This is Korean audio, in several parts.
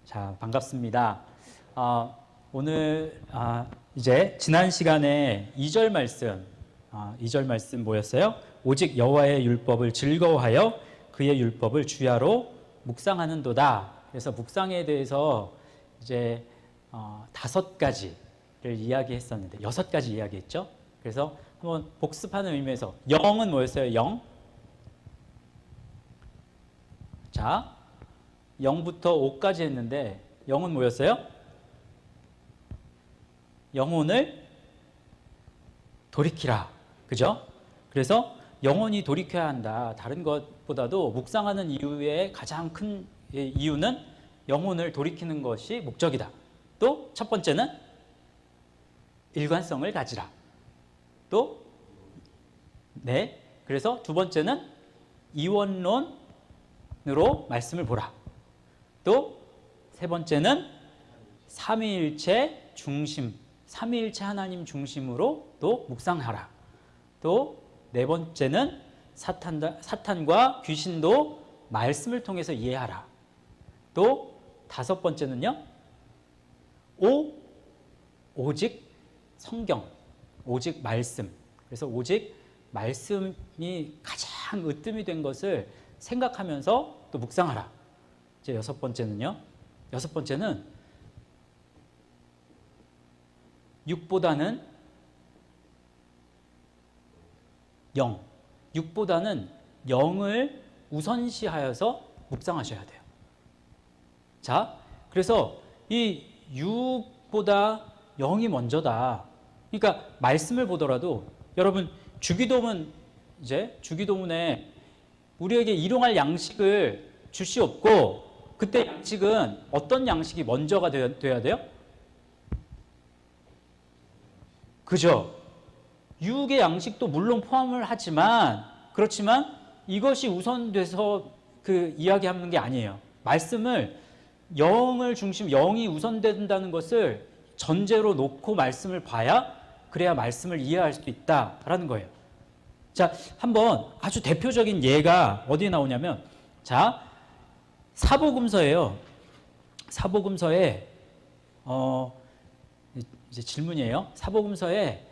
자, 반갑습니다. 오늘 이제 지난 시간에 2절 말씀, 2절 말씀 뭐였어요? 오직 여호와의 율법을 즐거워하여 그의 율법을 주야로 묵상하는도다. 그래서 묵상에 대해서 이제 5가지를 이야기했었는데 6가지 이야기했죠. 그래서 한번 복습하는 의미에서 영은 뭐였어요? 영. 자, 0부터 5까지 했는데 영은 뭐였어요? 영혼을 돌이키라. 그죠? 그래서 영혼이 돌이켜야 한다. 다른 것보다도 묵상하는 이유의 가장 큰 이유는 영혼을 돌이키는 것이 목적이다. 또 첫 번째는 일관성을 가지라. 또 그래서 두 번째는 이원론으로 말씀을 보라. 또 세 번째는 삼위일체 중심, 삼위일체 하나님 중심으로 또 묵상하라. 또 네 번째는 사탄과 귀신도 말씀을 통해서 이해하라. 또 다섯 번째는요, 오직 성경, 오직 말씀. 그래서 오직 말씀이 가장 으뜸이 된 것을 생각하면서 또 묵상하라. 이제 여섯 번째는요, 여섯 번째는 육보다는 영, 육보다는 영을 우선시하여서 묵상하셔야 돼요. 자, 그래서 이 육보다 영이 먼저다. 그러니까 말씀을 보더라도 여러분 주기도문, 이제 주기도문에 우리에게 일용할 양식을 주시옵고, 그때 양식은 어떤 양식이 먼저가 돼야 돼요? 그죠? 육의 양식도 물론 포함을 하지만, 그렇지만 이것이 우선돼서 이야기하는 게 아니에요. 말씀을 영을 중심, 영이 우선된다는 것을 전제로 놓고 말씀을 봐야, 그래야 말씀을 이해할 수 있다라는 거예요. 자, 한번 아주 대표적인 예가 어디에 나오냐면, 자, 사복음서예요. 사복음서에 이제 질문이에요. 사복음서에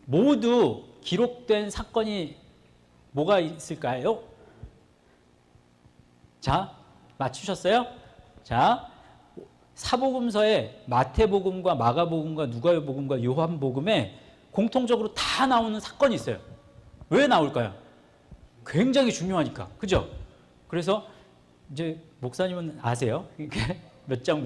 모두 기록된 사건이 뭐가 있을까요? 자, 맞추셨어요? 자, 사복음서에 마태복음과 마가복음과 누가복음과 요한복음에 공통적으로 다 나오는 사건이 있어요. 왜 나올까요? 굉장히 중요하니까. 그죠? 그래서 이제 목사님은 아세요? 몇 장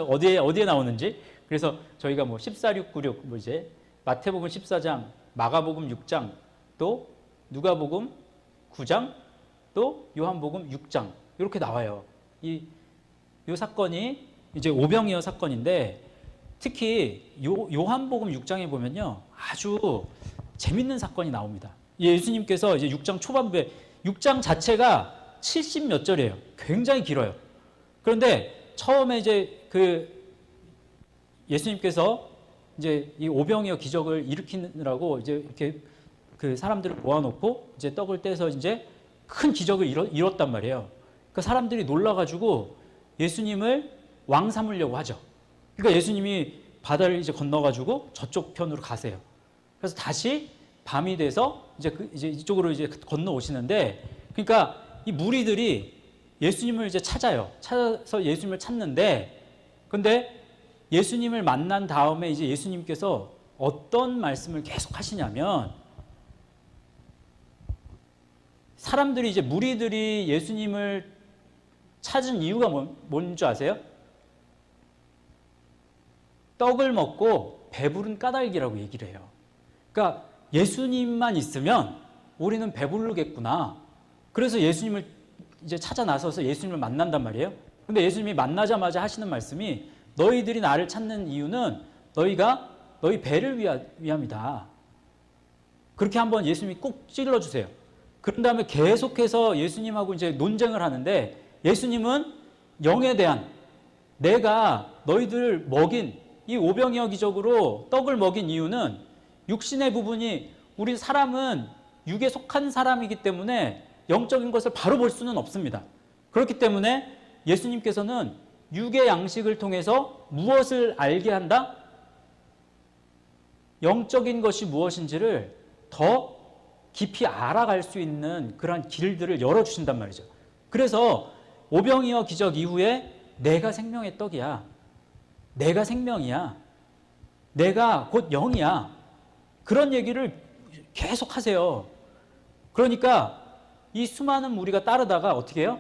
어디에 나오는지. 그래서 저희가 뭐 14,696 뭐 이제 마태복음 14장, 마가복음 6장, 또 누가복음 9장, 또 요한복음 6장 이렇게 나와요. 이 사건이 이제 오병이어 사건인데, 특히 요한복음 6장에 보면요, 아주 재밌는 사건이 나옵니다. 예수님께서 이제 6장 초반부에, 6장 자체가 70몇 절이에요. 굉장히 길어요. 그런데 처음에 이제 예수님께서 이제 이 오병이어 기적을 일으키느라고 이제 이렇게 사람들을 모아놓고 이제 떡을 떼서 이제 큰 기적을 이뤘단 말이에요. 그 사람들이 놀라가지고 예수님을 왕 삼으려고 하죠. 그러니까 예수님이 바다를 이제 건너가지고 저쪽 편으로 가세요. 그래서 다시 밤이 돼서 이제 이쪽으로 이제 건너오시는데, 그러니까 이 무리들이 예수님을 이제 찾아서 예수님을 찾는데, 근데 예수님을 만난 다음에 이제 예수님께서 어떤 말씀을 계속 하시냐면, 사람들이 이제 무리들이 예수님을 찾은 이유가 뭔지 아세요? 떡을 먹고 배부른 까닭이라고 얘기를 해요. 그러니까 예수님만 있으면 우리는 배부르겠구나. 그래서 예수님을 이제 찾아 나서서 예수님을 만난단 말이에요. 근데 예수님이 만나자마자 하시는 말씀이, 너희들이 나를 찾는 이유는 너희 배를 위함이다. 그렇게 한번 예수님이 꼭 찔러주세요. 그런 다음에 계속해서 예수님하고 이제 논쟁을 하는데, 예수님은 영에 대한, 내가 너희들 먹인 이 오병이어 기적으로 떡을 먹인 이유는 육신의 부분이, 우리 사람은 육에 속한 사람이기 때문에 영적인 것을 바로 볼 수는 없습니다. 그렇기 때문에 예수님께서는 육의 양식을 통해서 무엇을 알게 한다? 영적인 것이 무엇인지를 더 깊이 알아갈 수 있는 그러한 길들을 열어주신단 말이죠. 그래서 오병이어 기적 이후에 내가 생명의 떡이야. 내가 생명이야. 내가 곧 영이야. 그런 얘기를 계속 하세요. 그러니까 이 수많은 무리가 따르다가 어떻게 해요?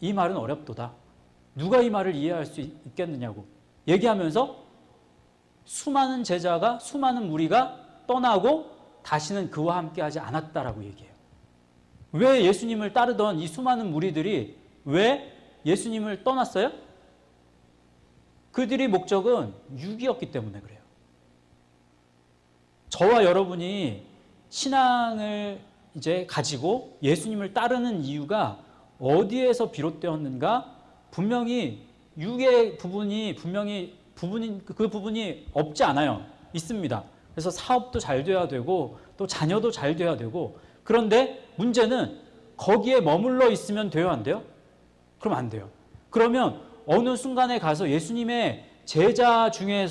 이 말은 어렵도다. 누가 이 말을 이해할 수 있겠느냐고 얘기하면서 수많은 제자가, 수많은 무리가 떠나고 다시는 그와 함께 하지 않았다라고 얘기해요. 왜 예수님을 따르던 이 수많은 무리들이 왜 예수님을 떠났어요? 그들의 목적은 육이었기 때문에 그래요. 저와 여러분이 신앙을 이제 가지고 예수님을 따르는 이유가 어디에서 비롯되었는가? 분명히 육의 부분이 그 부분이 없지 않아요. 있습니다. 그래서 사업도 잘 돼야 되고 또 자녀도 잘 돼야 되고, 그런데 문제는 거기에 머물러 있으면 돼요, 안 돼요? 그럼 안 돼요. 그러면 어느 순간에 가서 예수님의 제자 중에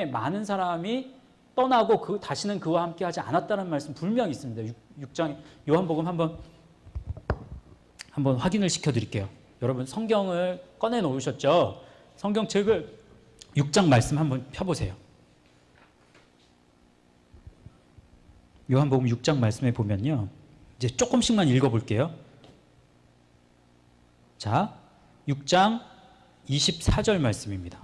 많은 사람이 떠나고 다시는 그와 함께 하지 않았다는 말씀 분명히 있습니다. 6장 요한복음 한번 확인을 시켜드릴게요. 여러분 성경을 꺼내 놓으셨죠? 성경책을 6장 말씀 한번 펴보세요. 요한복음 6장 말씀에 보면요, 이제 조금씩만 읽어볼게요. 자, 6장 24절 말씀입니다.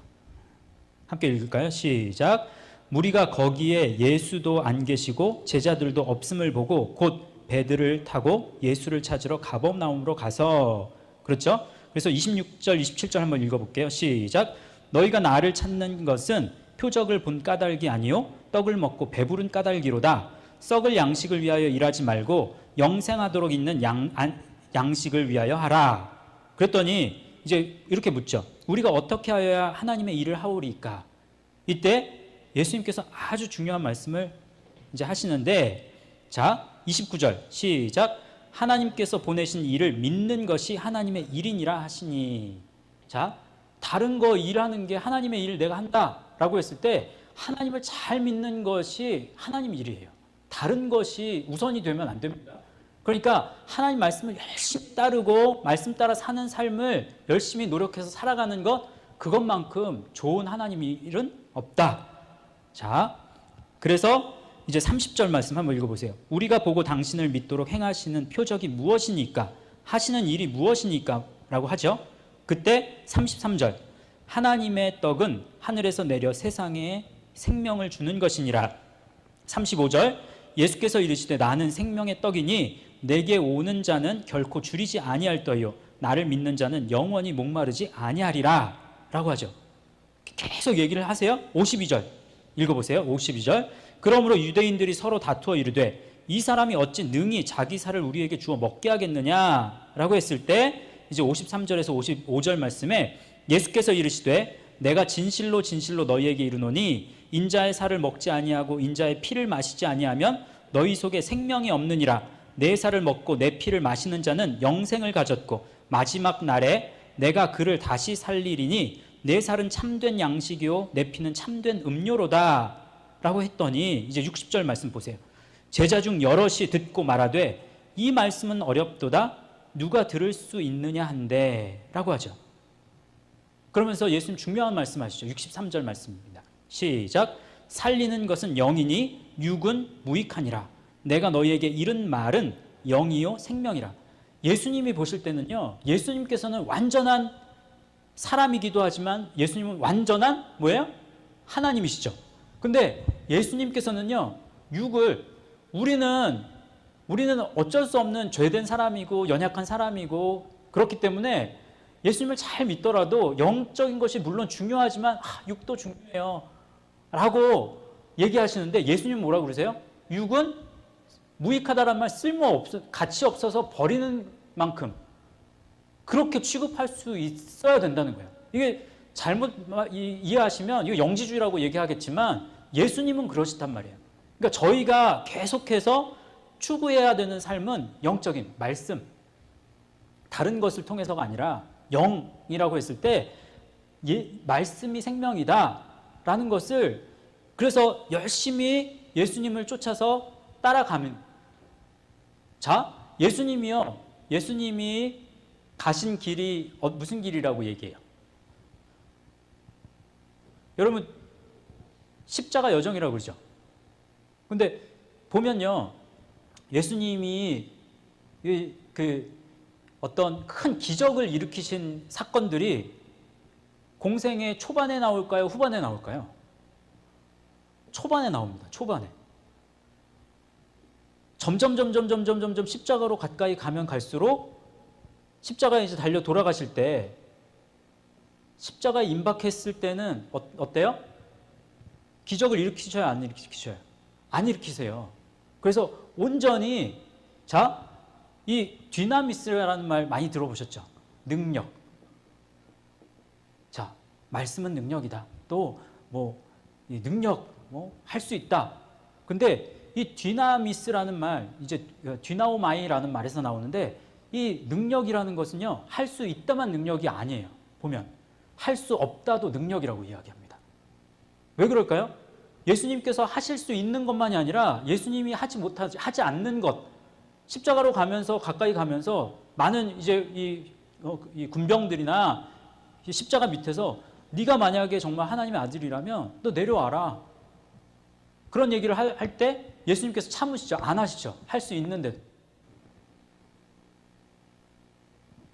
함께 읽을까요? 시작. 무리가 거기에 예수도 안 계시고 제자들도 없음을 보고 곧 배들을 타고 예수를 찾으러 가버나움으로 가서, 그렇죠? 그래서 26절, 27절 한번 읽어볼게요. 시작. 너희가 나를 찾는 것은 표적을 본 까닭이 아니요 떡을 먹고 배부른 까닭이로다. 썩을 양식을 위하여 일하지 말고 영생하도록 있는 양식을 위하여 하라. 그랬더니 이제 이렇게 묻죠. 우리가 어떻게 하여야 하나님의 일을 하오리까? 이때 예수님께서 아주 중요한 말씀을 이제 하시는데, 자, 29절 시작. 하나님께서 보내신 일을 믿는 것이 하나님의 일이니라 하시니. 자, 다른 거 일하는 게 하나님의 일을 내가 한다라고 했을 때 하나님을 잘 믿는 것이 하나님 일이에요. 다른 것이 우선이 되면 안 됩니다. 그러니까 하나님 말씀을 열심히 따르고 말씀 따라 사는 삶을 열심히 노력해서 살아가는 것, 그것만큼 좋은 하나님의 일은 없다. 자, 그래서 이제 30절 말씀 한번 읽어보세요. 우리가 보고 당신을 믿도록 행하시는 표적이 무엇이니까? 하시는 일이 무엇이니까? 라고 하죠. 그때 33절. 하나님의 떡은 하늘에서 내려 세상에 생명을 주는 것이니라. 35절. 예수께서 이르시되 나는 생명의 떡이니 내게 오는 자는 결코 줄이지 아니할 터이요 나를 믿는 자는 영원히 목마르지 아니하리라 라고 하죠. 계속 얘기를 하세요. 52절 읽어보세요. 52절. 그러므로 유대인들이 서로 다투어 이르되 이 사람이 어찌 능히 자기 살을 우리에게 주어 먹게 하겠느냐 라고 했을 때 이제 53절에서 55절 말씀에 예수께서 이르시되 내가 진실로 진실로 너희에게 이르노니 인자의 살을 먹지 아니하고 인자의 피를 마시지 아니하면 너희 속에 생명이 없느니라. 내 살을 먹고 내 피를 마시는 자는 영생을 가졌고 마지막 날에 내가 그를 다시 살리리니 내 살은 참된 양식이요 내 피는 참된 음료로다 라고 했더니 이제 60절 말씀 보세요. 제자 중 여럿이 듣고 말하되 이 말씀은 어렵도다 누가 들을 수 있느냐 한데 라고 하죠. 그러면서 예수님 중요한 말씀 하시죠. 63절 말씀입니다. 시작. 살리는 것은 영이니 육은 무익하니라. 내가 너희에게 이른 말은 영이요 생명이라. 예수님이 보실 때는요, 예수님께서는 완전한 사람이기도 하지만 예수님은 완전한 뭐예요? 하나님이시죠. 근데 예수님께서는요, 육을 우리는 어쩔 수 없는 죄된 사람이고 연약한 사람이고 그렇기 때문에 예수님을 잘 믿더라도 영적인 것이 물론 중요하지만 육도 중요해요 라고 얘기하시는데 예수님은 뭐라고 그러세요? 육은 무익하다란 말 가치 없어서 버리는 만큼 그렇게 취급할 수 있어야 된다는 거예요. 이게 잘못 이해하시면 이거 영지주의라고 얘기하겠지만 예수님은 그러시단 말이에요. 그러니까 저희가 계속해서 추구해야 되는 삶은 영적인 말씀, 다른 것을 통해서가 아니라 영이라고 했을 때 말씀이 생명이다라는 것을, 그래서 열심히 예수님을 쫓아서 따라가면, 자, 예수님이 가신 길이 무슨 길이라고 얘기해요? 여러분, 십자가 여정이라고 그러죠. 근데 보면요, 예수님이 어떤 큰 기적을 일으키신 사건들이 공생의 초반에 나올까요? 후반에 나올까요? 초반에 나옵니다. 초반에. 점점 십자가로 가까이 가면 갈수록, 십자가에 이제 달려 돌아가실 때, 십자가에 임박했을 때는 어때요? 기적을 일으키셔야 안 일으키셔요? 안 일으키세요. 그래서 온전히, 자, 이 디나미스라는 말 많이 들어보셨죠? 능력. 자, 말씀은 능력이다. 또 이 능력 할 수 있다. 근데 이 디나미스라는 말, 이제 디나오마이라는 말에서 나오는데, 이 능력이라는 것은요, 할 수 있다만 능력이 아니에요. 보면 할 수 없다도 능력이라고 이야기합니다. 왜 그럴까요? 예수님께서 하실 수 있는 것만이 아니라 예수님이 하지 않는 것, 십자가로 가면서, 가까이 가면서 많은 이제 이 군병들이나 십자가 밑에서, 네가 만약에 정말 하나님의 아들이라면 너 내려와라, 그런 얘기를 할 때 예수님께서 참으시죠? 안 하시죠? 할 수 있는데.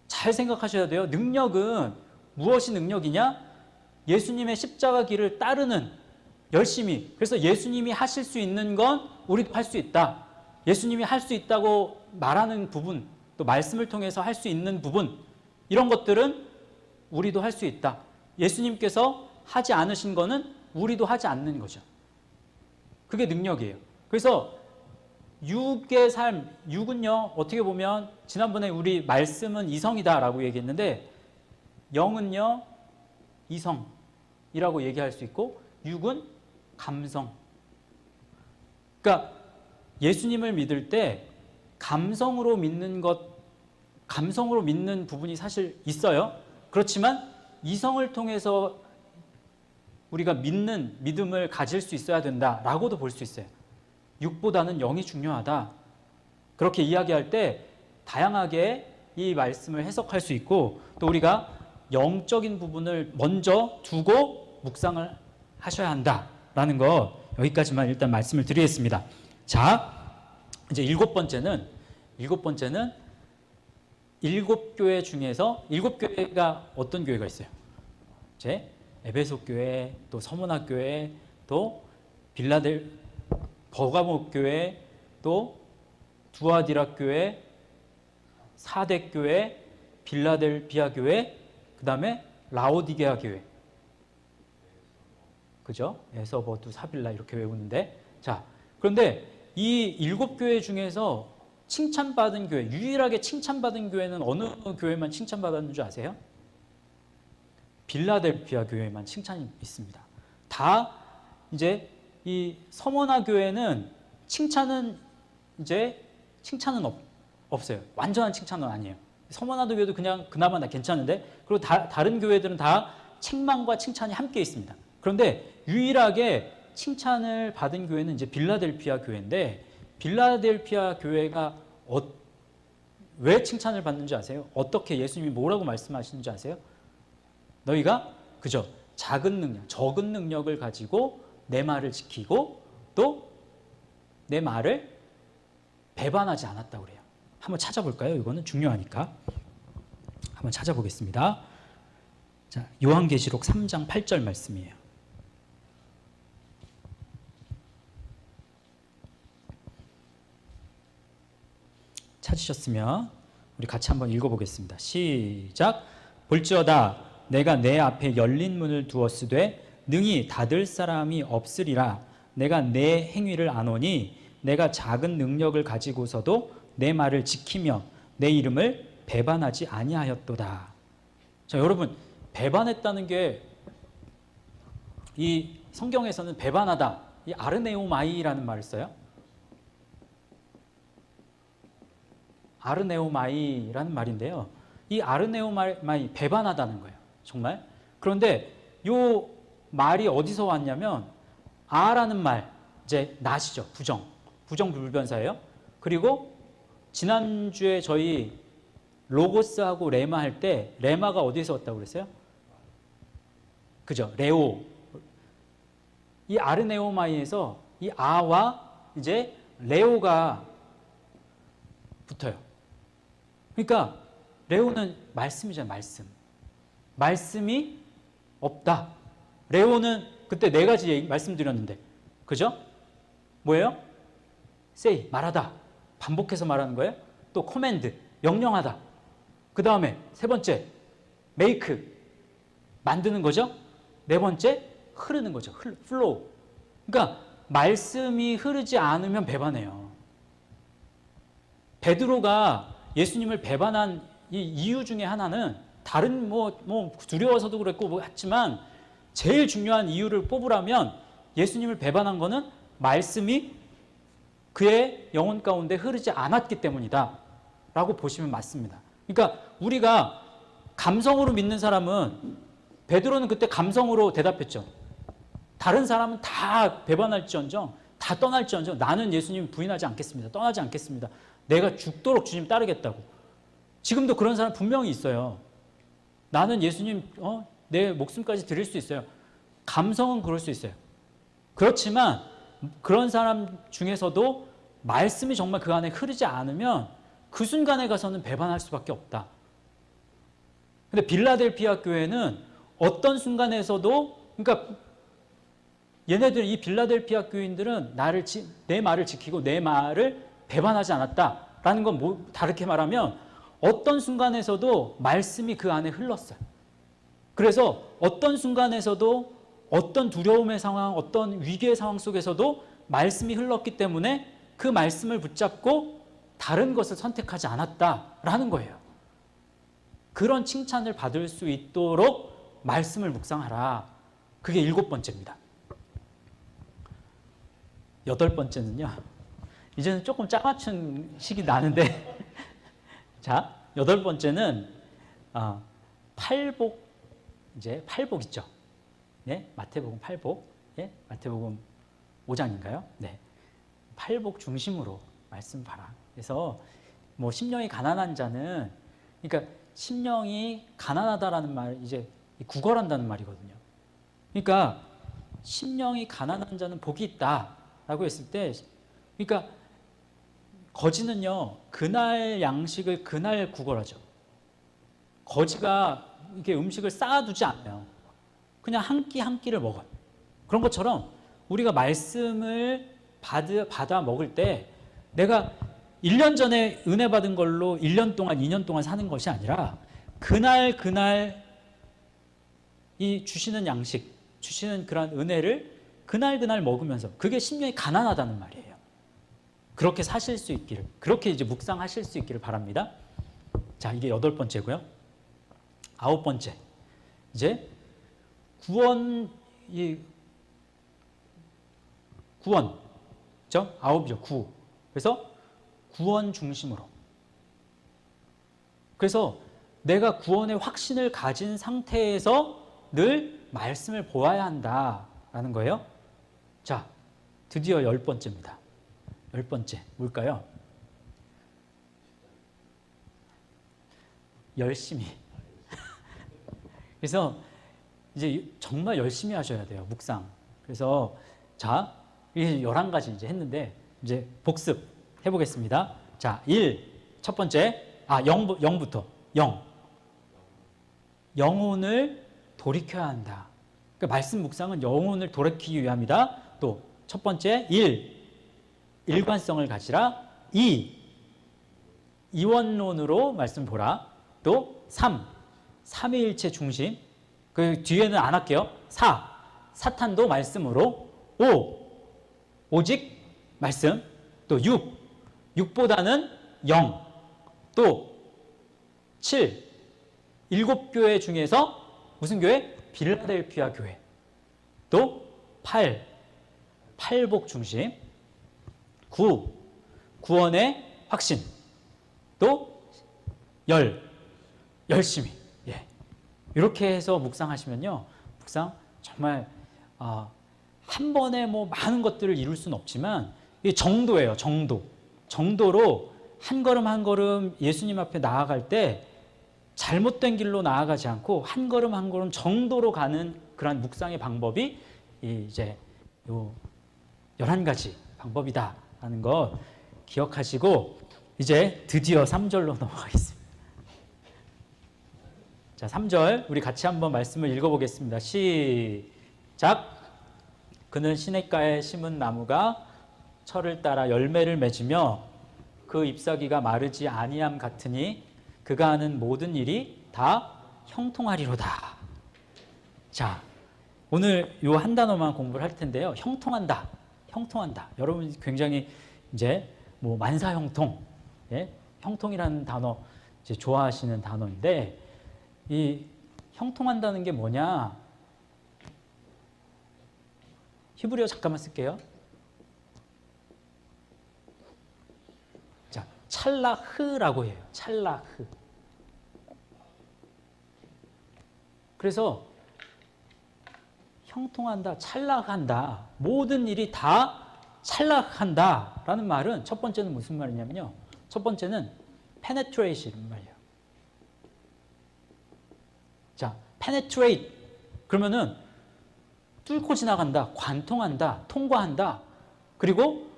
잘 생각하셔야 돼요. 능력은 무엇이 능력이냐? 예수님의 십자가 길을 따르는, 열심히. 그래서 예수님이 하실 수 있는 건 우리도 할 수 있다. 예수님이 할 수 있다고 말하는 부분, 또 말씀을 통해서 할 수 있는 부분, 이런 것들은 우리도 할 수 있다. 예수님께서 하지 않으신 거는 우리도 하지 않는 거죠. 그게 능력이에요. 그래서 육의 삶, 육은요, 어떻게 보면 지난번에 우리 말씀은 이성이다라고 얘기했는데, 영은요, 이성이라고 얘기할 수 있고, 육은 감성. 그러니까 예수님을 믿을 때 감성으로 믿는 부분이 사실 있어요. 그렇지만 이성을 통해서 우리가 믿음을 가질 수 있어야 된다라고도 볼 수 있어요. 육보다는 영이 중요하다. 그렇게 이야기할 때 다양하게 이 말씀을 해석할 수 있고, 또 우리가 영적인 부분을 먼저 두고 묵상을 하셔야 한다라는 거, 여기까지만 일단 말씀을 드리겠습니다. 자, 이제 일곱 번째는 일곱 교회 중에서, 일곱 교회가 어떤 교회가 있어요? 이제 에베소 교회, 또 서문화 교회, 또 버가모 교회, 또 두아디라 교회, 사대 교회, 빌라델비아 교회, 그 다음에 라오디게아 교회. 그죠? 에서버두 사빌라 이렇게 외우는데, 자, 그런데 이 일곱 교회 중에서 칭찬받은 교회, 유일하게 칭찬받은 교회는 어느 교회만 칭찬받았는 줄 아세요? 빌라델피아 교회만 칭찬이 있습니다. 다 이제 이 서머나 교회는 칭찬은 없어요. 완전한 칭찬은 아니에요. 서머나도 교회도 그냥 그나마 괜찮은데, 그리고 다른 교회들은 다 책망과 칭찬이 함께 있습니다. 그런데 유일하게 칭찬을 받은 교회는 이제 빌라델피아 교회인데, 빌라델피아 교회가 왜 칭찬을 받는지 아세요? 어떻게 예수님이 뭐라고 말씀하시는지 아세요? 너희가 그저 적은 능력을 가지고 내 말을 지키고 또 내 말을 배반하지 않았다고 그래요. 한번 찾아볼까요? 이거는 중요하니까. 한번 찾아보겠습니다. 자, 요한계시록 3장 8절 말씀이에요. 찾으셨으면 우리 같이 한번 읽어보겠습니다. 시작. 볼지어다 내가 내 앞에 열린 문을 두었으되 능히 닫을 사람이 없으리라. 내가 내 행위를 아노니 내가 작은 능력을 가지고서도 내 말을 지키며 내 이름을 배반하지 아니하였도다. 자, 여러분, 배반했다는 게 이 성경에서는 배반하다, 이 아르네오마이라는 말을 써요. 아르네오마이라는 말인데요. 이 아르네오마이 배반하다는 거예요. 정말. 그런데 요 말이 어디서 왔냐면 아라는 말, 이제 낫이죠. 부정불변사예요. 그리고 지난주에 저희 로고스하고 레마 할 때 레마가 어디서 왔다고 그랬어요? 그죠? 레오. 이 아르네오마이에서 이 아와 이제 레오가 붙어요. 그러니까 레오는 말씀이잖아요. 말씀이 없다. 레오는 그때 네 가지 말씀드렸는데, 그죠? 뭐예요? say, 말하다. 반복해서 말하는 거예요. 또 command, 명령하다. 그 다음에 세 번째, make, 만드는 거죠. 네 번째, 흐르는 거죠. flow. 그러니까 말씀이 흐르지 않으면 배반해요. 베드로가 예수님을 배반한 이 이유 중에 하나는 다른 뭐 두려워서도 그랬고 뭐 했지만 제일 중요한 이유를 뽑으라면 예수님을 배반한 거는 말씀이 그의 영혼 가운데 흐르지 않았기 때문이다 라고 보시면 맞습니다. 그러니까 우리가 감성으로 믿는 사람은 베드로는 그때 감성으로 대답했죠. 다른 사람은 다 배반할지언정 다 떠날지언정 나는 예수님 부인하지 않겠습니다. 떠나지 않겠습니다. 내가 죽도록 주님 따르겠다고. 지금도 그런 사람 분명히 있어요. 나는 예수님 내 목숨까지 드릴 수 있어요. 감성은 그럴 수 있어요. 그렇지만 그런 사람 중에서도 말씀이 정말 그 안에 흐르지 않으면 그 순간에 가서는 배반할 수밖에 없다. 근데 빌라델피아 교회는 어떤 순간에서도, 그러니까 얘네들, 이 빌라델피아 교인들은 내 말을 지키고 내 말을 배반하지 않았다라는 건 다르게 말하면 어떤 순간에서도 말씀이 그 안에 흘렀어요. 그래서 어떤 순간에서도 어떤 두려움의 상황, 어떤 위기의 상황 속에서도 말씀이 흘렀기 때문에 그 말씀을 붙잡고 다른 것을 선택하지 않았다라는 거예요. 그런 칭찬을 받을 수 있도록 말씀을 묵상하라. 그게 7번째입니다. 8번째는요. 이제는 조금 짜맞춘 식이 나는데 자, 8번째는 팔복, 이제 팔복 있죠. 네, 마태복음 팔복. 예, 마태복음 5장인가요? 네. 팔복 중심으로 말씀 봐라. 그래서 뭐 심령이 가난한 자는, 그러니까 심령이 가난하다라는 말 이제 구걸한다는 말이거든요. 그러니까 심령이 가난한 자는 복이 있다라고 했을 때, 그러니까 거지는요 그날 양식을 그날 구걸하죠. 거지가 이렇게 음식을 쌓아두지 않아요. 그냥 한 끼 한 끼를 먹어요. 그런 것처럼 우리가 말씀을 받아 먹을 때 내가 1년 전에 은혜 받은 걸로 1년 동안 2년 동안 사는 것이 아니라 그날 이 주시는 양식, 주시는 그런 은혜를 그날 먹으면서, 그게 심령이 가난하다는 말이에요. 그렇게 사실 수 있기를, 그렇게 이제 묵상하실 수 있기를 바랍니다. 자, 이게 8번째고요. 9번째, 이제 구원, 그죠? 9이죠. 9. 그래서 구원 중심으로. 그래서 내가 구원의 확신을 가진 상태에서 늘 말씀을 보아야 한다라는 거예요. 자, 드디어 10번째입니다. 10번째, 뭘까요? 열심히. 그래서 이제 정말 열심히 하셔야 돼요, 묵상. 그래서 자, 11가지 이제 했는데 이제 복습 해보겠습니다. 자, 1, 첫 번째, 0부터 0. 영혼을 돌이켜야 한다. 그러니까 말씀 묵상은 영혼을 돌이키기 위함이다. 또 첫 번째, 1, 일관성을 가지라. 2, 이원론으로 말씀 보라. 또 3, 삼위일체 중심. 그 뒤에는 안 할게요. 4, 사탄도 말씀으로. 5, 오직 말씀. 또 6, 6보다는 0. 또 7, 7교회 중에서 무슨 교회? 빌라델피아 교회. 또 8, 팔복 중심. 9, 구원의 확신. 또 10, 열심히. 예. 이렇게 해서 묵상하시면요. 묵상 정말 한 번에 뭐 많은 것들을 이룰 수는 없지만 이 정도예요. 정도로 한 걸음 한 걸음 예수님 앞에 나아갈 때 잘못된 길로 나아가지 않고 한 걸음 한 걸음 정도로 가는 그런 묵상의 방법이 이제 요 11가지 방법이다라는 거 기억하시고 이제 드디어 3절로 넘어가겠습니다. 자, 3절 우리 같이 한번 말씀을 읽어보겠습니다. 시작. 그는 시냇가에 심은 나무가 철을 따라 열매를 맺으며 그 잎사귀가 마르지 아니함 같으니 그가 하는 모든 일이 다 형통하리로다. 자, 오늘 요 한 단어만 공부를 할 텐데요. 형통한다. 여러분 굉장히 이제 뭐 만사형통, 예? 형통이라는 단어 이제 좋아하시는 단어인데 이 형통한다는 게 뭐냐? 히브리어 잠깐만 쓸게요. 자, 찰라흐라고 해요. 찰라흐. 그래서 형통한다, 찰락한다, 모든 일이 다 찰락한다라는 말은 첫 번째는 무슨 말이냐면요. 첫 번째는 penetrate이란 말이에요. 자, penetrate 그러면은 뚫고 지나간다, 관통한다, 통과한다, 그리고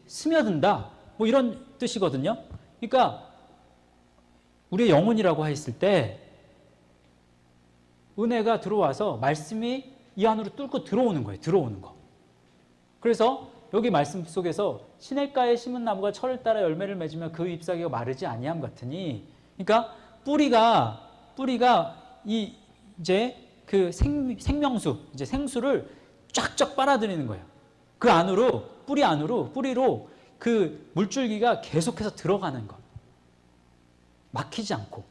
스며든다, 뭐 이런 뜻이거든요. 그러니까 우리의 영혼이라고 했을 때 은혜가 들어와서 말씀이 이 안으로 뚫고 들어오는 거예요. 들어오는 거. 그래서 여기 말씀 속에서 시냇가에 심은 나무가 철을 따라 열매를 맺으면 그 잎사귀가 마르지 아니함 같으니, 그러니까 뿌리가 이제 그 생명수, 이제 생수를 쫙쫙 빨아들이는 거예요. 그 안으로 뿌리로 그 물줄기가 계속해서 들어가는 것. 막히지 않고.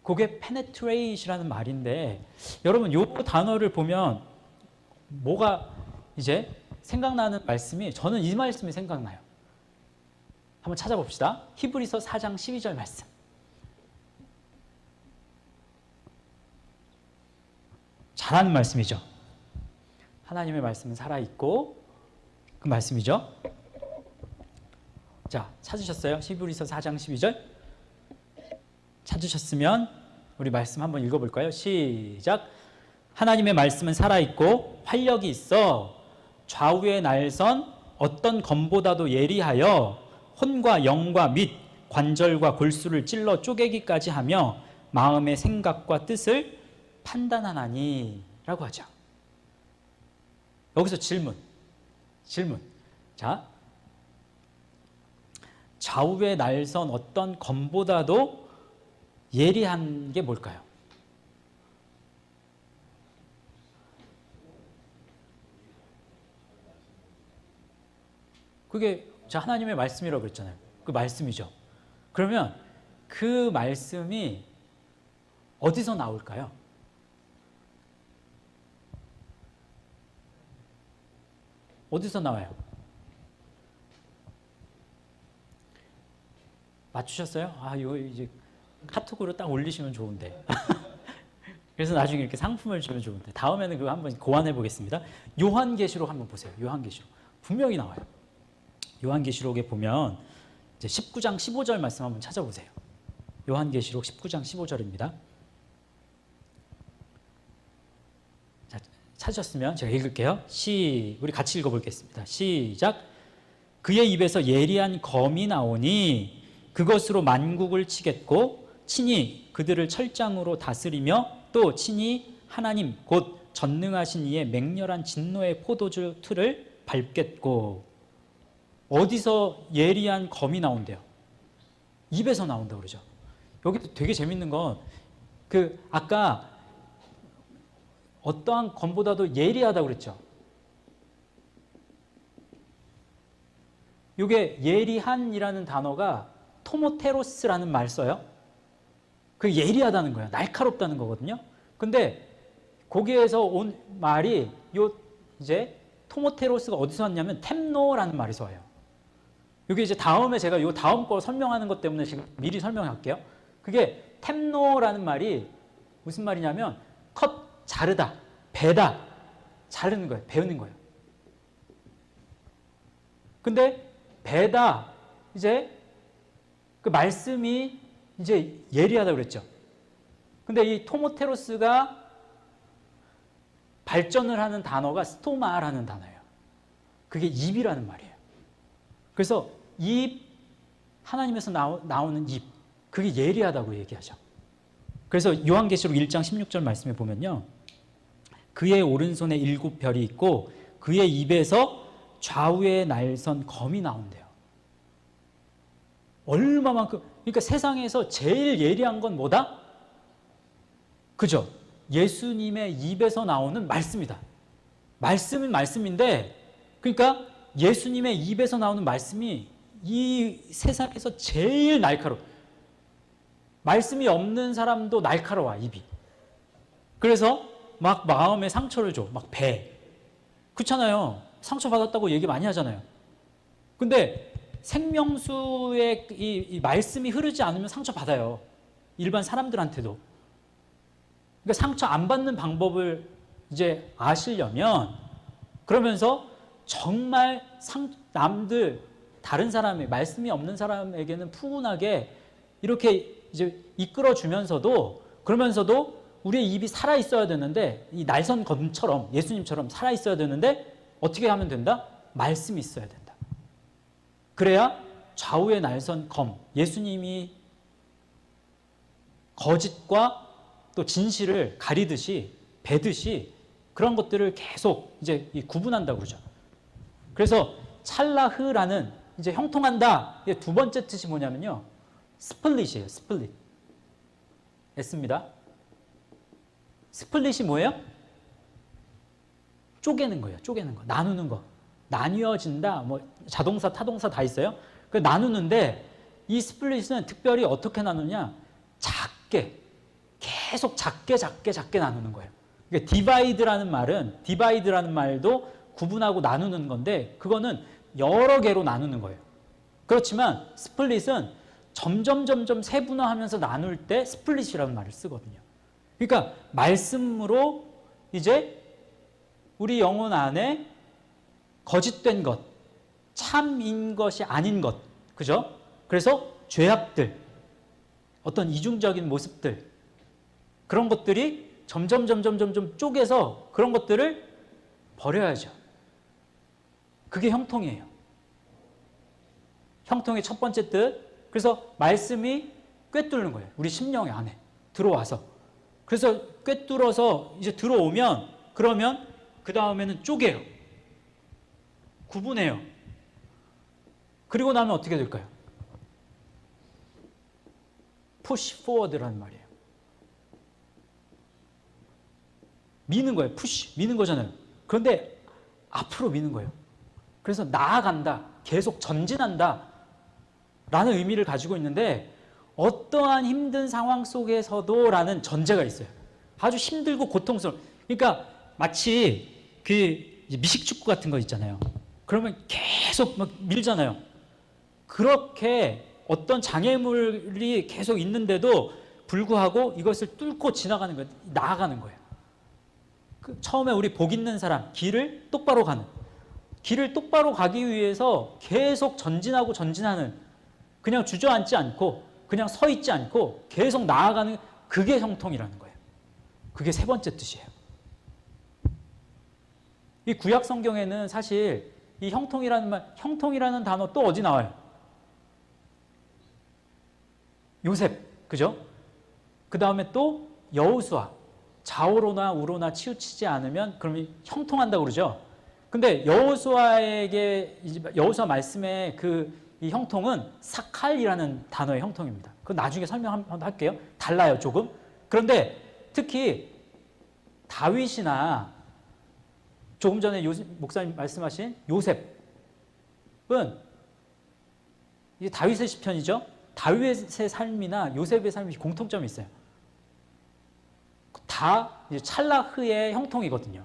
그게 penetrate이라는 말인데 여러분 이 단어를 보면 뭐가 이제 생각나는 말씀이 저는 이 말씀이 생각나요. 한번 찾아봅시다. 히브리서 4장 12절 말씀. 잘하는 말씀이죠. 하나님의 말씀은 살아있고 그 말씀이죠. 자, 찾으셨어요? 히브리서 4장 12절? 찾으셨으면 우리 말씀 한번 읽어볼까요? 시작. 하나님의 말씀은 살아있고 활력이 있어 좌우의 날선 어떤 검보다도 예리하여 혼과 영과 및 관절과 골수를 찔러 쪼개기까지 하며 마음의 생각과 뜻을 판단하나니 라고 하죠. 여기서 질문. 자, 좌우의 날선 어떤 검보다도 예리한 게 뭘까요? 그게 하나님의 말씀이라고 그랬잖아요. 그 말씀이죠. 그러면 그 말씀이 어디서 나올까요? 어디서 나와요? 맞추셨어요? 이거 이제 카톡으로 딱 올리시면 좋은데. 그래서 나중에 이렇게 상품을 주면 좋은데 다음에는 그거 한번 고안해 보겠습니다. 요한계시록 한번 보세요. 요한계시록 분명히 나와요. 요한계시록에 보면 이제 19장 15절 말씀 한번 찾아보세요. 요한계시록 19장 15절입니다. 자, 찾으셨으면 제가 읽을게요. 우리 같이 읽어보겠습니다. 시작. 그의 입에서 예리한 검이 나오니 그것으로 만국을 치겠고 친히 그들을 철장으로 다스리며 또 친히 하나님 곧 전능하신 이의 맹렬한 진노의 포도주 틀을 밟겠고. 어디서 예리한 검이 나온대요? 입에서 나온다고 그러죠. 여기도 되게 재밌는 건 아까 어떠한 검보다도 예리하다고 그랬죠. 이게 예리한이라는 단어가 토모테로스라는 말 써요. 그 예리하다는 거예요. 날카롭다는 거거든요. 근데 거기에서 온 말이 이제 토모테로스가 어디서 왔냐면 템노라는 말에서 와요. 이게 이제 다음에 제가 이 다음 거 설명하는 것 때문에 지금 미리 설명할게요. 그게 템노라는 말이 무슨 말이냐면 컷, 자르다, 베다, 자르는 거예요. 베는 거예요. 근데 베다, 이제 그 말씀이 이제 예리하다고 그랬죠. 근데 이 토모테로스가 발전을 하는 단어가 스토마라는 단어예요. 그게 입이라는 말이에요. 그래서 입, 하나님에서 나오는 입, 그게 예리하다고 얘기하죠. 그래서 요한계시록 1장 16절 말씀에 보면요. 그의 오른손에 7별이 있고 그의 입에서 좌우에 날선 검이 나온대요. 얼마만큼, 그러니까 세상에서 제일 예리한 건 뭐다? 그죠? 예수님의 입에서 나오는 말씀이다. 말씀은 말씀인데, 그러니까 예수님의 입에서 나오는 말씀이 이 세상에서 제일 날카로워. 말씀이 없는 사람도 날카로워, 입이. 그래서 막 마음에 상처를 줘. 막 배. 그렇잖아요. 상처받았다고 얘기 많이 하잖아요. 근데 생명수의 이 말씀이 흐르지 않으면 상처받아요. 일반 사람들한테도. 그러니까 상처 안 받는 방법을 이제 아시려면, 그러면서 정말 남들, 다른 사람의, 말씀이 없는 사람에게는 푸근하게 이렇게 이제 이끌어주면서도, 그러면서도 우리의 입이 살아있어야 되는데, 이 날선 검처럼, 예수님처럼 살아있어야 되는데, 어떻게 하면 된다? 말씀이 있어야 된다. 그래야 좌우의 날선 검, 예수님이 거짓과 또 진실을 가리듯이, 베듯이 그런 것들을 계속 이제 구분한다고 그러죠. 그래서 찰라흐라는 이제 형통한다. 두 번째 뜻이 뭐냐면요. 스플릿이에요. 스플릿. S입니다. 스플릿이 뭐예요? 쪼개는 거예요. 쪼개는 거. 나누는 거. 나뉘어진다. 뭐 자동사, 타동사 다 있어요. 그 나누는데 이 스플릿은 특별히 어떻게 나누냐? 작게. 계속 작게 나누는 거예요. 그러니까 디바이드라는 말도 구분하고 나누는 건데, 그거는 여러 개로 나누는 거예요. 그렇지만 스플릿은 점점 세분화하면서 나눌 때 스플릿이라는 말을 쓰거든요. 그러니까 말씀으로 이제 우리 영혼 안에 거짓된 것, 참인 것이 아닌 것, 그죠? 그래서 죄악들, 어떤 이중적인 모습들, 그런 것들이 점점 쪼개서 그런 것들을 버려야죠. 그게 형통이에요. 형통의 첫 번째 뜻. 그래서 말씀이 꿰뚫는 거예요. 우리 심령 안에 들어와서. 그래서 꿰뚫어서 이제 들어오면, 그러면 그 다음에는 쪼개요. 구분해요. 그리고 나면 어떻게 될까요? push forward라는 말이에요. 미는 거예요. 푸시, 미는 거잖아요. 그런데 앞으로 미는 거예요. 그래서 나아간다, 계속 전진한다 라는 의미를 가지고 있는데, 어떠한 힘든 상황 속에서도 라는 전제가 있어요. 아주 힘들고 고통스러운, 그러니까 마치 그 미식축구 같은 거 있잖아요. 그러면 계속 막 밀잖아요. 그렇게 어떤 장애물이 계속 있는데도 불구하고 이것을 뚫고 지나가는 거예요. 나아가는 거예요. 처음에 우리 복 있는 사람, 길을 똑바로 가기 위해서 계속 전진하는, 그냥 주저앉지 않고 그냥 서 있지 않고 계속 나아가는, 그게 형통이라는 거예요. 그게 세 번째 뜻이에요. 이 구약 성경에는 사실 이 형통이라는 단어 또 어디 나와요? 요셉, 그죠? 그 다음에 또 여호수아, 좌우로나 우로나 치우치지 않으면 그러면 형통한다고 그러죠. 근데 여호수아 말씀의 이 형통은 사칼이라는 단어의 형통입니다. 그건 나중에 설명 한번 할게요. 달라요, 조금. 그런데 특히 다윗이나 조금 전에 목사님 말씀하신 요셉은 이게 다윗의 시편이죠. 다윗의 삶이나 요셉의 삶이 공통점이 있어요. 다 찰나흐의 형통이거든요.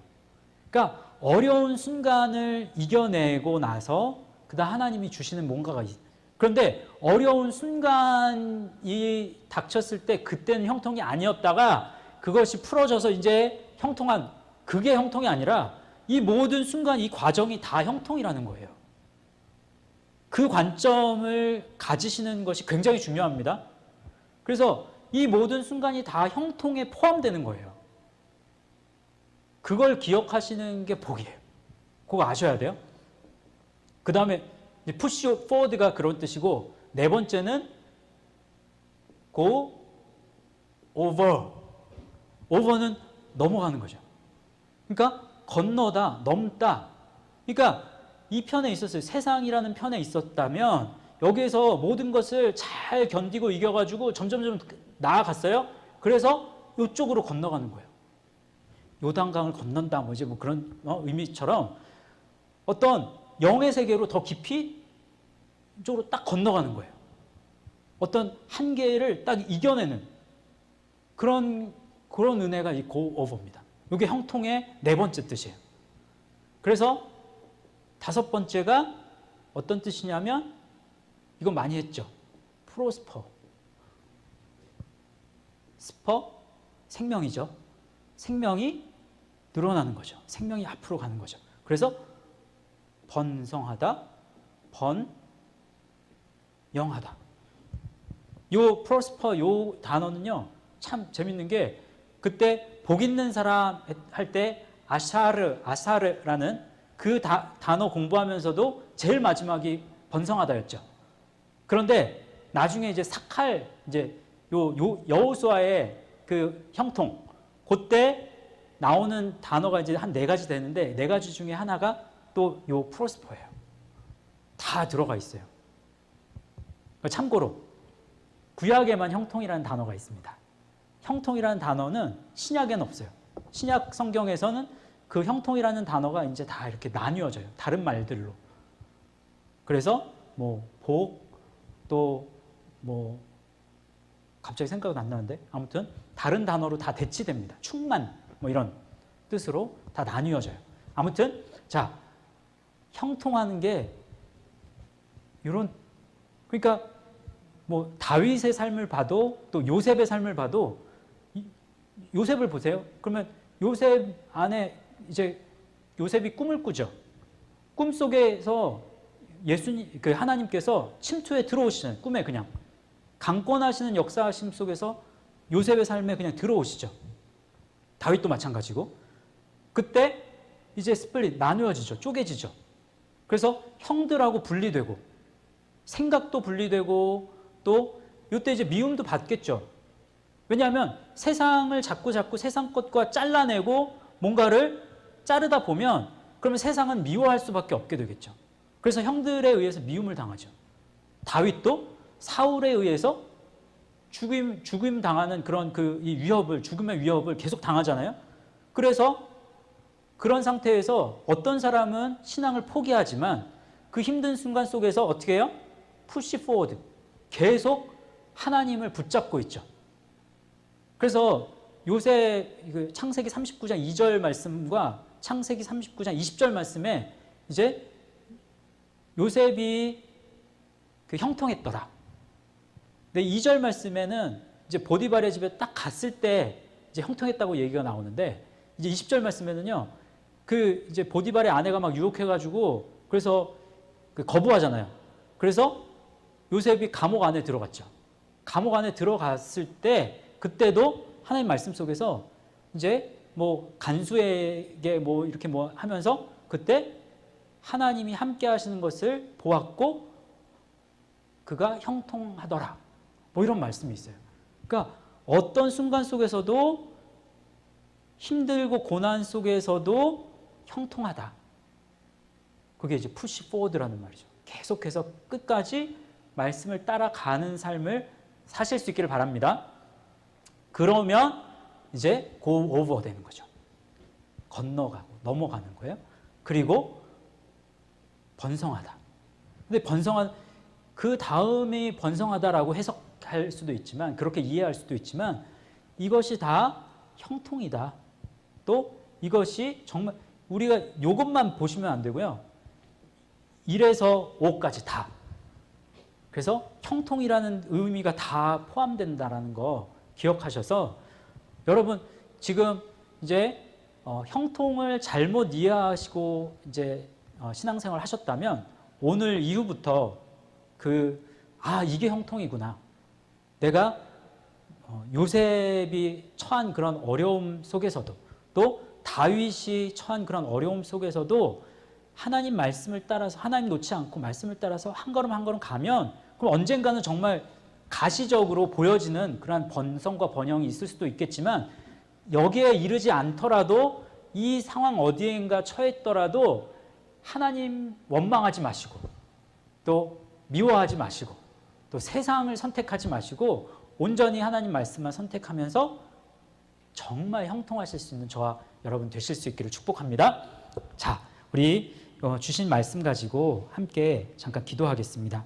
그러니까 어려운 순간을 이겨내고 나서 그다음 하나님이 주시는 뭔가가 있어요. 그런데 어려운 순간이 닥쳤을 때 그때는 형통이 아니었다가 그것이 풀어져서 이제 형통한, 그게 형통이 아니라 이 모든 순간, 이 과정이 다 형통이라는 거예요. 그 관점을 가지시는 것이 굉장히 중요합니다. 그래서 이 모든 순간이 다 형통에 포함되는 거예요. 그걸 기억하시는 게 복이에요. 그거 아셔야 돼요. 그 다음에 push forward가 그런 뜻이고, 네 번째는 go over. over는 넘어가는 거죠. 그러니까 건너다, 넘다. 그러니까 이 편에 있었어요. 세상이라는 편에 있었다면 여기에서 모든 것을 잘 견디고 이겨가지고 점점 나아갔어요. 그래서 이쪽으로 건너가는 거예요. 요단강을 건넌다, 뭐 이제 뭐 그런 의미처럼 어떤 영의 세계로 더 깊이 이쪽으로 딱 건너가는 거예요. 어떤 한계를 딱 이겨내는 그런 은혜가 이 go over입니다. 이게 형통의 네 번째 뜻이에요. 그래서 다섯 번째가 어떤 뜻이냐면 이거 많이 했죠. prosper. 스퍼, 생명이죠. 생명이 늘어나는 거죠. 생명이 앞으로 가는 거죠. 그래서 번성하다, 번영하다. 요 prosper 요 단어는요, 참 재밌는 게 그때 복 있는 사람 할 때 아사르라는 그 단어 공부하면서도 제일 마지막이 번성하다였죠. 그런데 나중에 이제 사칼, 이제 여호수아의 그 형통, 그때 나오는 단어가 이제 한 네 가지 되는데, 네 가지 중에 하나가 또 요 프로스퍼예요. 다 들어가 있어요. 참고로 구약에만 형통이라는 단어가 있습니다. 형통이라는 단어는 신약에는 없어요. 신약 성경에서는 그 형통이라는 단어가 이제 다 이렇게 나뉘어져요. 다른 말들로. 그래서 뭐 복, 또 뭐 갑자기 생각은 안 나는데, 아무튼 다른 단어로 다 대치됩니다. 충만, 뭐 이런 뜻으로 다 나뉘어져요. 아무튼 자, 형통하는 게 이런, 그러니까 뭐 다윗의 삶을 봐도 또 요셉의 삶을 봐도, 요셉을 보세요. 그러면 요셉 안에 이제 요셉이 꿈을 꾸죠. 꿈 속에서 예수님, 그 하나님께서 침투에 들어오시잖아요. 꿈에 그냥 강권하시는 역사하심 속에서 요셉의 삶에 그냥 들어오시죠. 다윗도 마찬가지고. 그때 이제 스플릿, 나누어지죠. 쪼개지죠. 그래서 형들하고 분리되고, 생각도 분리되고, 또 이때 이제 미움도 받겠죠. 왜냐하면 세상을 자꾸 세상 것과 잘라내고 뭔가를 자르다 보면 그러면 세상은 미워할 수밖에 없게 되겠죠. 그래서 형들에 의해서 미움을 당하죠. 다윗도 사울에 의해서 죽임 당하는 그런 이 위협을, 죽음의 위협을 계속 당하잖아요. 그래서 그런 상태에서 어떤 사람은 신앙을 포기하지만 그 힘든 순간 속에서 어떻게 해요? 푸시 포워드. 계속 하나님을 붙잡고 있죠. 그래서 요새 창세기 39장 2절 말씀과 창세기 39장 20절 말씀에 이제 요셉이 형통했더라. 근데 2절 말씀에는 이제 보디발의 집에 딱 갔을 때 이제 형통했다고 얘기가 나오는데, 이제 20절 말씀에는요, 이제 보디발의 아내가 막 유혹해가지고 그래서 거부하잖아요. 그래서 요셉이 감옥 안에 들어갔죠. 감옥 안에 들어갔을 때 그때도 하나님 말씀 속에서 이제 뭐 간수에게 뭐 이렇게 뭐 하면서 그때 하나님이 함께 하시는 것을 보았고 그가 형통하더라. 뭐 이런 말씀이 있어요. 그러니까 어떤 순간 속에서도 힘들고 고난 속에서도 형통하다. 그게 이제 푸시 포워드라는 말이죠. 계속해서 끝까지 말씀을 따라가는 삶을 사실 수 있기를 바랍니다. 그러면 이제 go over 되는 거죠. 건너가고 넘어가는 거예요. 그리고 번성하다. 근데 그 다음이 번성하다라고 해석할 수도 있지만, 그렇게 이해할 수도 있지만, 이것이 다 형통이다. 또 이것이 정말 우리가 이것만 보시면 안 되고요. 1에서 5까지 다. 그래서 형통이라는 의미가 다 포함된다라는 거 기억하셔서 여러분 지금 이제 형통을 잘못 이해하시고 이제 신앙생활 하셨다면 오늘 이후부터 이게 형통이구나. 내가 요셉이 처한 그런 어려움 속에서도 또 다윗이 처한 그런 어려움 속에서도 하나님 말씀을 따라서 하나님 놓지 않고 말씀을 따라서 한 걸음 한 걸음 가면 그럼 언젠가는 정말 가시적으로 보여지는 그러한 번성과 번영이 있을 수도 있겠지만 여기에 이르지 않더라도 이 상황 어디엔가 처했더라도 하나님 원망하지 마시고 또 미워하지 마시고 또 세상을 선택하지 마시고 온전히 하나님 말씀만 선택하면서 정말 형통하실 수 있는 저와 여러분 되실 수 있기를 축복합니다. 자, 우리 주신 말씀 가지고 함께 잠깐 기도하겠습니다.